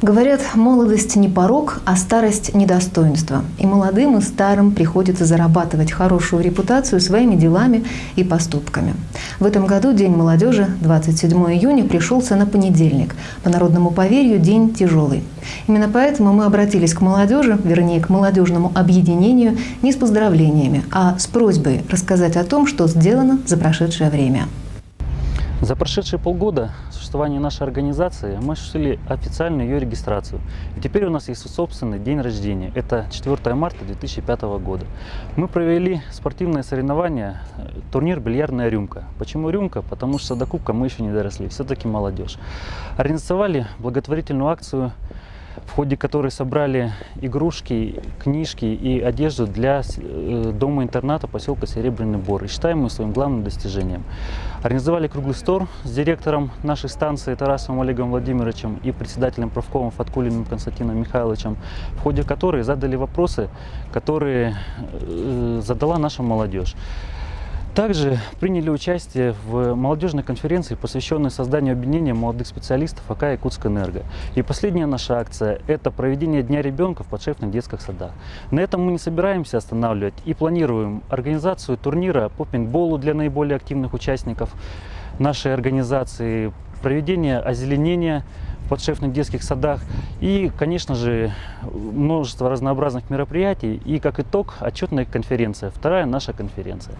Говорят, молодость не порок, а старость – недостоинство. И молодым, и старым приходится зарабатывать хорошую репутацию своими делами и поступками. В этом году День молодежи, 27 июня, пришелся на понедельник. По народному поверью, день тяжелый. Именно поэтому мы обратились к молодежи, вернее, к молодежному объединению, не с поздравлениями, а с просьбой рассказать о том, что сделано за прошедшее время. За прошедшие полгода существования нашей организации мы осуществили официальную ее регистрацию. И теперь у нас есть собственный день рождения. Это 4 марта 2005 года. Мы провели спортивное соревнование, турнир «Бильярдная рюмка». Почему рюмка? Потому что до кубка мы еще не доросли, все-таки молодежь. Организовали благотворительную акцию, в ходе которой собрали игрушки, книжки и одежду для дома-интерната поселка Серебряный Бор. И считаем мы своим главным достижением. Организовали круглый стол с директором нашей станции Тарасовым Олегом Владимировичем и председателем профкома Фаткуллиным Константином Михайловичем, в ходе которой задали вопросы, которые задала наша молодежь. Также приняли участие в молодежной конференции, посвященной созданию объединения молодых специалистов АК «Якутскэнерго». И последняя наша акция – это проведение Дня ребенка в подшефных детских садах. На этом мы не собираемся останавливать и планируем организацию турнира по пейнтболу для наиболее активных участников нашей организации, проведение озеленения в подшефных детских садах и, конечно же, множество разнообразных мероприятий. И как итог, отчетная конференция, вторая наша конференция.